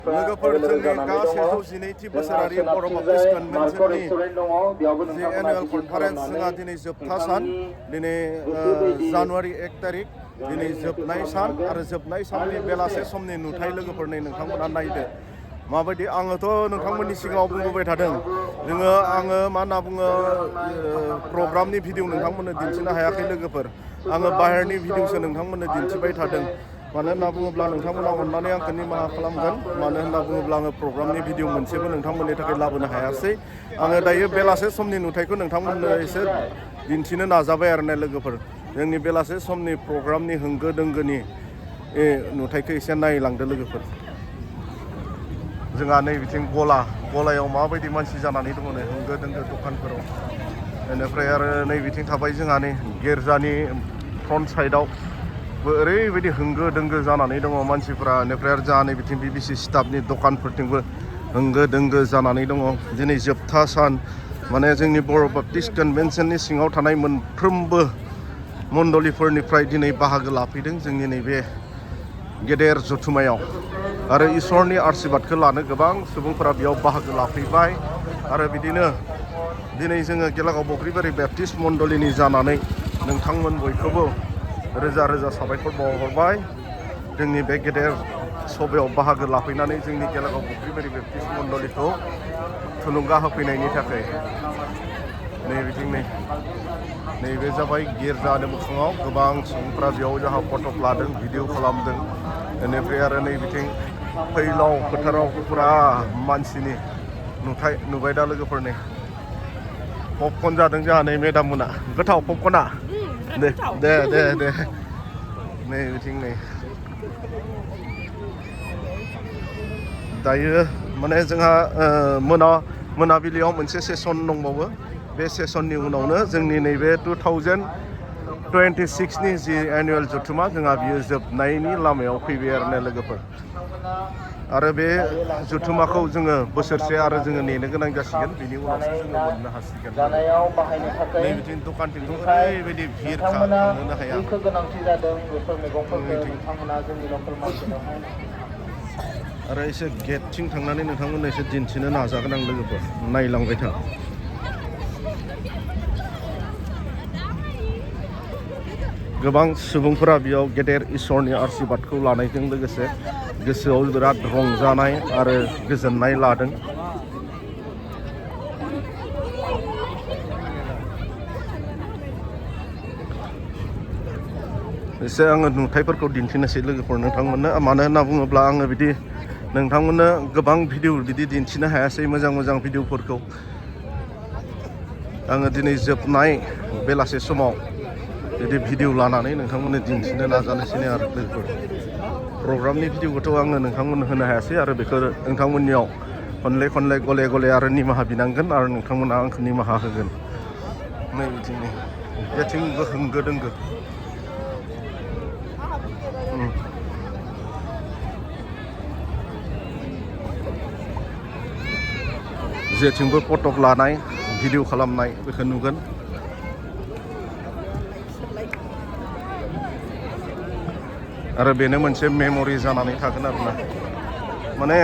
लोगोफोर जोंनि गासैजौ जिनैथि बोसोरारि बर' बाप्टिस्ट कन्भेन्सननि जि एनुवेल कनफारेन्स जोंहा दिनै जोबथा सान दिनै जानुवारि 1 तारिख दिनै जोबनाय सान आरो जोबनाय साननि बेलासे समनि नुथाय लोगोफोरनि नोंथांमोना नायदो माबायदि आङोथ' नोंथांमोननि सिगाङाव बुंबोबाय थादों आङो मा होनना बुङो प्रग्रामनि भिडिअ नोंथांमोननो दिन्थिनो हायाखै लोगोफोर आङो बाहेरनि भिडिअसो नोंथांमोननो दिन्थिबाय थादों मानो होनना बुङोब्ला नोंथांमोना अननानै आंखौ निमाहा खालामगोन मानो होनना बुङोब्ला आङो प्रग्रामनि भिडिअ मोनसेबो नोंथांमोननि थाखाय लाबोनो हायासै आङो दायो बेलासे समनि नुथायखौ नोंथांमोननो एसे दिन्थिनो नाजाबाय आरो ना लोगोफोर जोंनि बेलासे समनि प्रग्रामनि होंगो दोंगोनि नुथायखौ एसे नायलांदो लोगोफोर जोंहा नै बिथिं गलायाव माबायदि मानसि जानानै दङ नै होंगो दोंगो दखानफोराव बेनिफ्राय आरो नै बिथिं थाबाय जोंहा नै गिर्जानि फ्रन्ट साइडआवबो ओरैबायदि होंगो दोंगो जानानै दङ मानसिफ्रा बेनिफ्राय आरो जोंहा नै बिथिं BBC स्टाफनि दखानफोरथिंबो होंगो दोंगो जानानै दङ दिनै जोबथा सान माने जोंनि बर' बाप्टिस्ट कन्भेन्सननि सिङाव थानाय मोनफ्रोमबो मण्डलिफोरनिफ्राय दिनै बाहागो लाफैदों जोंनि नैबे गेदेर जथुमायाव आरो इसोरनि आशीर्बादखौ लानो गोबां सुबुंफोरा बेयाव बाहागो लाफैबाय आरो बिदिनो दिनै जोङो गेलागाव बख्रिबारि बेप्टिस्ट मण्डलिनि जानानै नोंथांमोन बयखौबो रोजा रोजा साबायखर बावहरबाय जोंनि बे गेदेर सभायाव बाहागो लाफैनानै जोंनि गेलागाव बख्रिबारि बेप्टिस्ट मण्डलिखौ थुलुंगा होफैनायनि थाखाय नै बिथिं नैबे जाबाय गिर्जानि मोखाङाव गोबां सुबुंफ्रा बेयाव जोंहा फट' लादों भिडिअ खालामदों बेनिफ्राय आरो नै बिथिं फैलाव फोथाराव फुरा मानसिनि नुथाय नुबाय दा लोगोफोरनि पपकर्न जादों जोंहा नै मेदाम मोना गोथाव पपकर्ना दे नै बिथिं नै दायो माने जोंहा मोनाबिलियाव मोनसे सेसन दंबावो बे सेसननि उनावनो जोंनि नैबे 2026नि जि एनुवेल जथुमा जोंहा बियो जोबनायनि लामायाव फैबाय आरो ना लोगोफोर आरो बे जथुमाखौ जोङो बोसोरसे आरो जोङो नेनो गोनां जासिगोन बिनि उनावसो जोङो मोननो हासिगोन नै बिथिं दखानथिंथ' ओरैबायदि भिरखा थांनोनो हाया आरो एसे गेटथिं थांनानै नोंथांमोननो एसे दिन्थिनो नाजागोन आं लोगोफोर नायलांबाय था गोबां सुबुंफोरा बेयाव गेदेर इसोरनि आशीर्बादखौ लानायजों लोगोसे गोसोआव बिराद रंजानाय आरो गोजोननाय लादों एसे आङो नुथायफोरखौ दिन्थिनोसै लोगोफोर नोंथांमोननो मानो होनना बुङोब्ला आङो बिदि नोंथांमोननो गोबां भिडिअ बिदि दिन्थिनो हायासै मोजां भिडिअफोरखौ आङो दिनै जोबनाय बेलासे समाव बिदि भिडिअ लानानै नोंथांमोननो दिन्थिनो नाजानोसै आरो लोगोफोर प्रग्रामनि भिडिअखौथ' आङो नोंथांमोननो होनो हायासै आरो बेखौ नोंथांमोननियाव खनले गले आरो निमाहा बिनांगोन आरो नोंथांमोना आंखौ निमाहा होगोन नै बिथिं नै जेथिंबो होंगो दोंगो जेथिंबो फटक लानाय भिडिअ खालामनाय बेखौ नुगोन आरो बेनो मोनसे मेमरि जानानै थागोन आरोना माने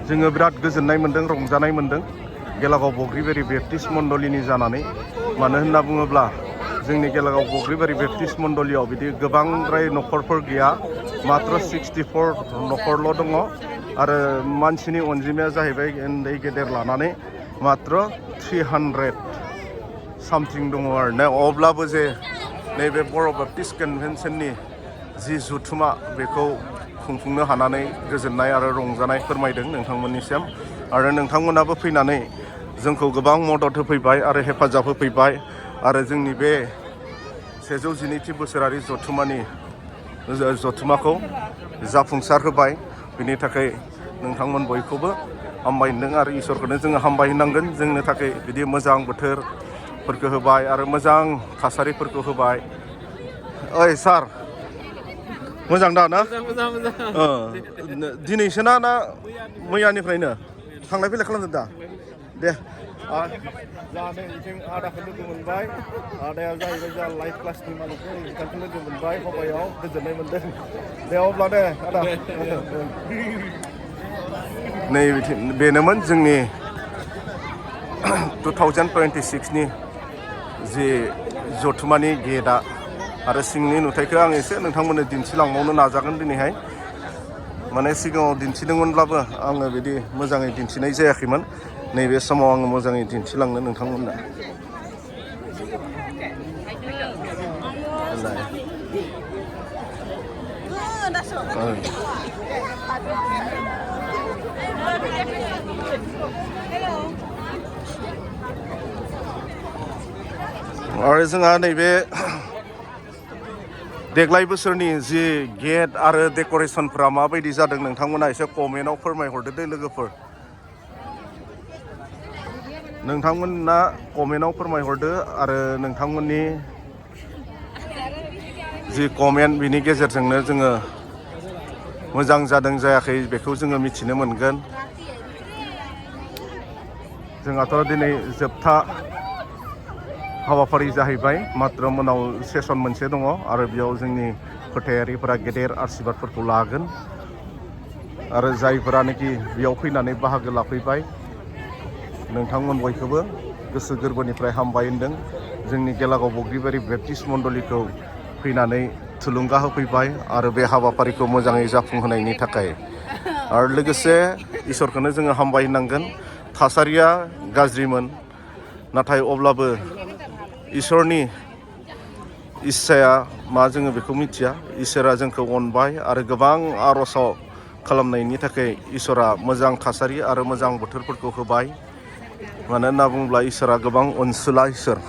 जोङो बिराद गोजोननाय मोन्दों रंजानाय मोन्दों गेलागाव बख्रिबारि बेप्टिस्ट मण्डलिनि जानानै मानो होनना बुङोब्ला जोंनि गेलागाव बख्रिबारि बेप्टिस्ट मण्डलियाव बिदि गोबांद्राय न'खरफोर गैया मात्र 64 न'खरल' दङ आरो मानसिनि अनजिमाया जाहैबाय उन्दै गेदेर लानानै मात्र 300 सामथिं दङ आरो ना अब्लाबो जे नैबे बर' बाप्टिस्ट कन्भेन्सननि जि जथुमा बेखौ खुंफुंनो हानानै गोजोननाय आरो रंजानाय फोरमायदों नोंथांमोननिसिम आरो नोंथांमोनाबो फैनानै जोंखौ गोबां मदद होफैबाय आरो हेफाजाब होफैबाय आरो जोंनि बे 112थि बोसोरारि जथुमाखौ जाफुंसार होबाय बिनि थाखाय नोंथांमोन बयखौबो हामबायदों आरो इसोरखौनो जोङो हामबायनांगोन जोंनो थाखाय बिदि मोजां बोथोरफोरखौ होबाय आरो मोजां थासारिफोरखौ होबाय ओइ सार मोजां दा ना दिनैसो ना मैयानिफ्रायनो थांलाय फैलाय खालामदों दा दे जोंहा नै बिथिं आदाखौ लोगो मोनबाय आदाया जाहैबाय जोंहा लाइफ क्लासनि मालिक बिथांखौ लोगो मोनबाय हबायाव गोजोननाय मोनदों दे अब्ला दे आदा नै बिथिं बेनोमोन जोंनि 2026 नि जि जथुमानि गेटआ आरो सिंनि नुथायखौ आं एसे नोंथांमोननो दिन्थिलांबावनो नाजागोन दिनैहाय माने सिगाङाव दिन्थिदोंमोनब्लाबो आङो बिदि मोजाङै दिन्थिनाय जायाखैमोन नैबे समाव आङो मोजाङै दिन्थिलांनो नोंथांमोननो आरो जोंहा नैबे देग्लाय बोसोरनि जि गेट आरो डेक'रेसनफ्रा माबायदि जादों नोंथांमोना एसे कमेन्टआव फोरमायहरदो दे लोगोफोर नोंथांमोना कमेन्टआव फोरमायहरदो आरो नोंथांमोननि जि कमेन्ट बिनि गेजेरजोंनो जोङो मोजां जादों जायाखै बेखौ जोङो मिथिनो मोनगोन जोंहाथ' दिनै जोबथा हाबाफारि जाहैबाय मात्र मोनाव सेसन मोनसे दङ आरो बेयाव जोंनि फोथायारिफोरा गेदेर आशीर्बादफोरखौ लागोन आरो जायफोरानोखि बेयाव फैनानै बाहागो लाफैबाय नोंथांमोन बयखौबो गोसो गोरबोनिफ्राय हामबाय होनदों जोंनि गेलागाव बग्रिबारि बेप्टिस्ट मण्डलिखौ फैनानै थुलुंगा होफैबाय आरो बे हाबाफारिखौ मोजाङै जाफुंहोनायनि थाखाय आरो लोगोसे इसोरखौनो जोङो हामबाय होनांगोन थासारिया गाज्रिमोन नाथाय अब्लाबो इसोरनि इस्साया मा जोङो बेखौ मिथिया इसोरा जोंखौ अनबाय आरो गोबां आर'जाव खालामनायनि थाखाय इसोरा मोजां थासारि आरो मोजां बोथोरफोरखौ होबाय मानो होनना बुङोब्ला इसोरा गोबां अनसुला इसोर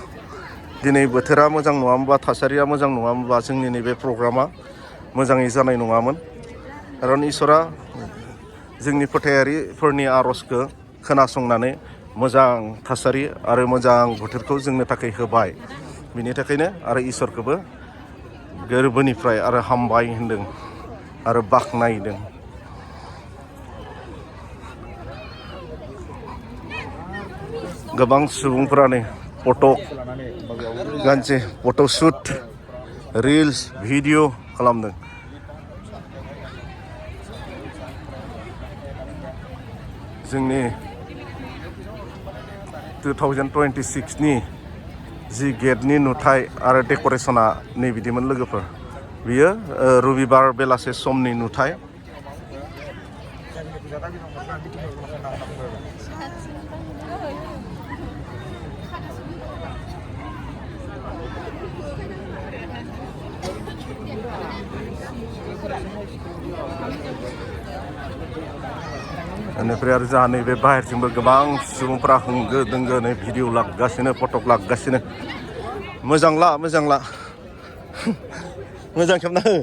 दिनै बोथोरा मोजां नङामोनबा थासारिया मोजां नङामोनबा जोंनि नैबे प्रग्रामा मोजाङै जानाय नङामोन खारन इसोरा जोंनि फोथायारिफोरनि आर'जखौ खोनासंनानै मोजां थासारि आरो मोजां बोथोरखौ जोंनो थाखाय होबाय बिनि थाखायनो आरो इसोरखौबो गोरबोनिफ्राय आरो हामबाय होनदों आरो बाख्नायदों गोबां सुबुंफोरानो फट' गानसे फट'शुट रिल्स भिडिअ खालामदों जोंनि 2026 नि जि गेटनि नुथाय आरो डेक'रेसना नै बिदिमोन लोगोफोर बियो रबिबार बेलासे समनि नुथाय बेनिफ्राय आरो जोंहा नैबे बाहेरथिंबो गोबां सुबुंफोरा होंगो दोंगो नै भिडिअ लागासिनो फटक लागासिनो मोजांला मोजां खेबना हो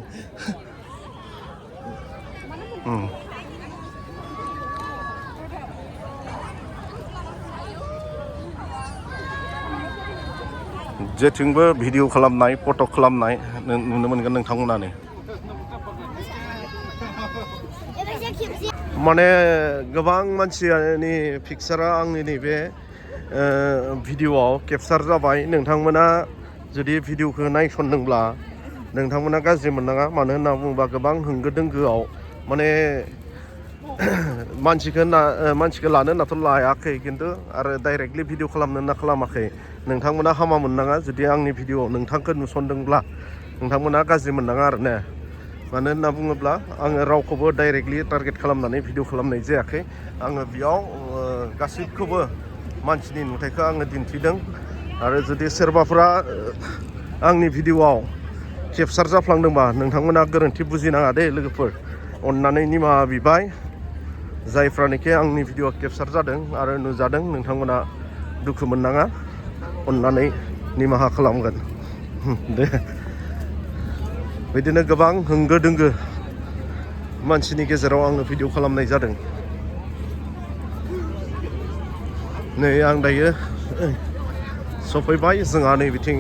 जेथिंबो भिडिअ खालामनाय फट' खालामनाय नुनो मोनगोन नोंथांमोनानो माने गोबां मानसिनि पिकचारा आंनि नैबे भिडिअआव केपचार जाबाय नोंथांमोना जुदि भिडिअखौ नायसनदोंब्ला नोंथांमोना गाज्रि मोननाङा मानो होनना बुङोबा गोबां होंगो दोंगोआव माने मानसिखौ लानो होननाथ' लायाखै खिन्थु आरो डाइरेक्टलि भिडिअ खालामनो होनना खालामाखै नोंथांमोना हामा मोननाङा जुदि आंनि भिडिअआव नोंथांखौ नुसनदोंब्ला नोंथांमोना गाज्रि मोननाङा आरो ने मानो होनना बुङोब्ला आङो रावखौबो डाइरेक्टलि टारगेट खालामनानै भिडिअ खालामनाय जायाखै आङो बेयाव गासैखौबो मानसिनि नुथायखौ आङो दिन्थिदों आरो जुदि सोरबाफोरा आंनि भिडिअआव केपचार जाफ्लांदोंबा नोंथांमोना गोरोन्थि बुजिनाङा दे लोगोफोर अननानै निमाहा बिबाय जायफ्रानोखि आंनि भिडिअ केपचार जादों आरो नुजादों नोंथांमोना दुखु मोननाङा अननानै निमाहा खालामगोन दे बिदिनो गोबां होंगो दोंगो मानसिनि गेजेराव आङो भिडिअ खालामनाय जादों नै आं दायो सफैबाय जोंहा नै बिथिं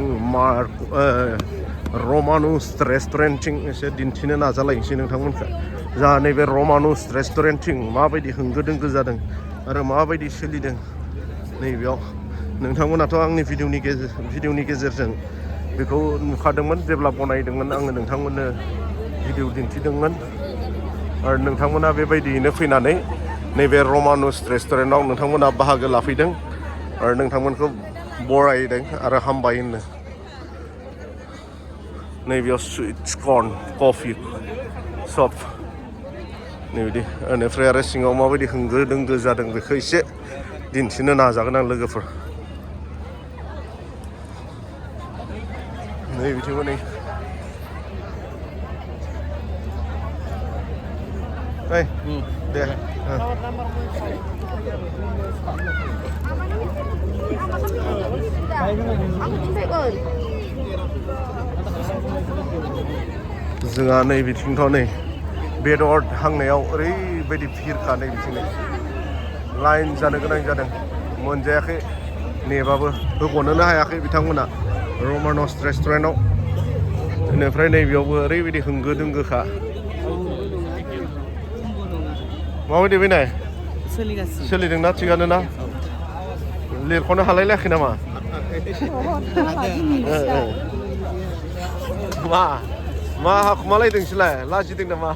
रमानुस रेस्टुरेन्टथिं एसे दिन्थिनो नाजालायनोसै नोंथांमोनखौ जोंहा नैबे रमानुस रेस्टुरेन्टथिं माबायदि होंगो दोंगो जादों आरो माबायदि सोलिदों नैबेयाव नोंथांमोनाथ' आंनि भिडिअनि गेजेरजों बेखौ नुखादोंमोन जेब्ला बनायदोंमोन आङो नोंथांमोननो भिडिअ दिन्थिदोंमोन आरो नोंथांमोना बेबायदियैनो फैनानै नैबे रमानुस रेस्टुरेन्टआव नोंथांमोना बाहागो लाफैदों आरो नोंथांमोनखौ बरायदों आरो हामबाय होनो नैबेयाव सुइट्स कर्न कफि सब नैबिदि बेनिफ्राय आरो सिङाव माबायदि होंगो दोंगो जादों बेखौ एसे दिन्थिनो नाजागोन आं लोगोफोर नै बिथिंबो नै ओइ दे जोंहा नै बिथिंथ' नै बेदर हांनायाव ओरैबायदि भिरखा नै बिथिं लाइन जानो गोनां जादों मोनजायाखै नेबाबो होग'नोनो हायाखै बिथांमोना रमानस रेस्टुरेन्टआव बेनिफ्राय नैबेयावबो ओरैबायदि होंगो दोंगोखा माबायदि फैनाय सोलिदोंना थिगानो ना लिरख'नो हालायलायाखै नामा मा हाखुमालायदोंसैलाय लाजिदों नामा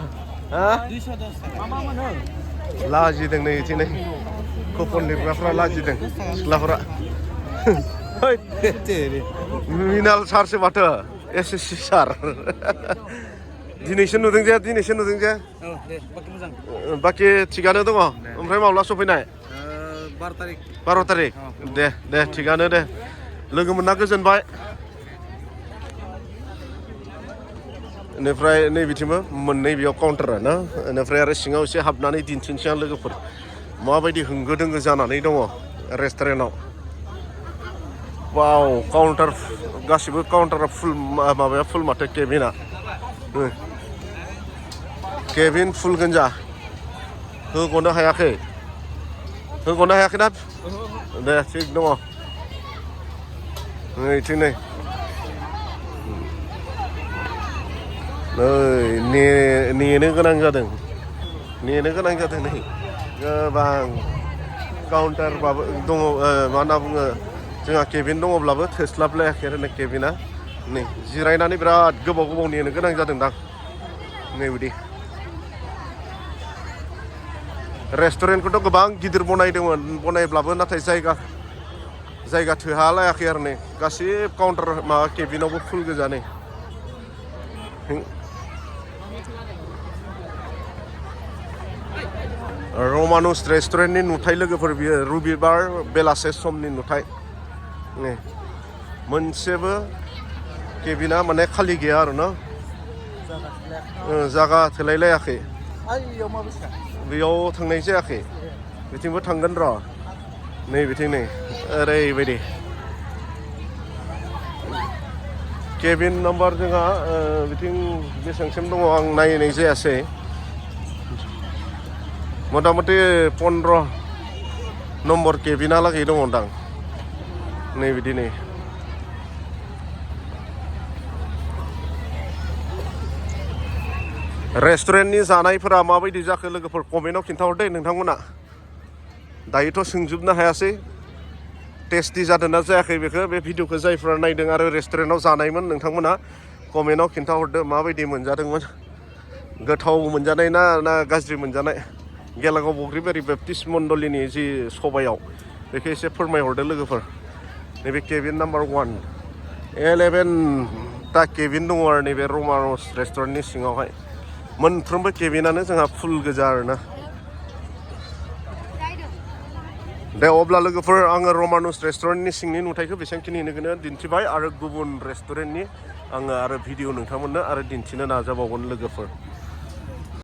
लाजिदों नै बिथिं नै कुपन लिरग्राफ्रा लाजिदों सिख्लाफ्रा मिनाल सारसो माथो एसएससि सार दिनैसो नुदों जे बाखि थिगानो दङ ओमफ्राय माब्ला सफैनाय 12 तारिख दे थिगानो दे लोगो मोनना गोजोनबाय बेनिफ्राय नै बिथिंबो मोननै बेयाव काउन्टारा ना बेनिफ्राय आरो सिङाव एसे हाबनानै दिन्थिनोसै आं लोगोफोर माबायदि होंगो दोंगो जानानै दङ रेस्टुरेन्टआव वाव काउन्टार गासिबो काउन्टारा फुल माबाया फुल माथो केबिन फुल गोनजा होग'नो हायाखै ना दे थिग दङ नैथिं नै नेनो गोनां जादों नै गोबां काउन्टारबाबो दङ मा होनना बुङो जोंहा केबिन दङब्लाबो थोस्लाबलायाखै आरो केबिना नै जिरायनानै बिराद गोबाव नेनो गोनां जादों दां नैबिदि रेस्टुरेन्टखौथ' गोबां गिदिर बनायब्लाबो नाथाय जायगा थोहालायाखै आरो नै गासिबो काउन्टार माबा केबिनावबो फुल गोजा नै रमानुस रेस्टुरेन्टनि नुथाय लोगोफोर बियो रबिबार बेलासे समनि नुथाय मोनसेबो केबिना माने खालि गैया आरो ना जागा थोलायलायाखै बेयाव थांनाय जायाखै बिथिंबो थांगोन र' नै बिथिं नै ओरैबायदि केबिन नाम्बार जोंहा बिथिं बेसेबांसिम दङ आं नायनाय जायासै मथा मथि 15 नम्बर केबिनालागै दङदां नै बिदि नै रेस्टुरेन्टनि जानायफोरा माबायदि जाखो लोगोफोर कमेन्टआव खिन्थाहरदे नोंथांमोना दायोथ' सोंजोबनो हायासै टेस्टि जादोंना जायाखै बेखौ बे भिडिअखौ जायफ्रा नायदों आरो रेस्टुरेन्टआव जानायमोन नोंथांमोना कमेन्टआव खिन्थाहरदो माबायदि मोनजादोंमोन गोथाव मोनजानाय ना गाज्रि मोनजानाय गेलागाव बग्रिबारि बेप्टिस्ट मण्डलिनि जि सभायाव बेखौ एसे फोरमायहरदो लोगोफोर नैबे केबिन नाम्बार 11टा केबिन दङ आरो नैबे रमानस रेस्टुरेन्टनि सिङावहाय मोनफ्रोमबो केबिनानो जोंहा फुल गोजा आरोना दे अब्ला लोगोफोर आङो रमानुस रेस्टुरेन्टनि सिंनि नुथायखौ बेसेबांखिनिखौनो दिन्थिबाय आरो गुबुन रेस्टुरेन्टनि आङो आरो भिडिअ नोंथांमोननो आरो दिन्थिनो नाजाबावगोन लोगोफोर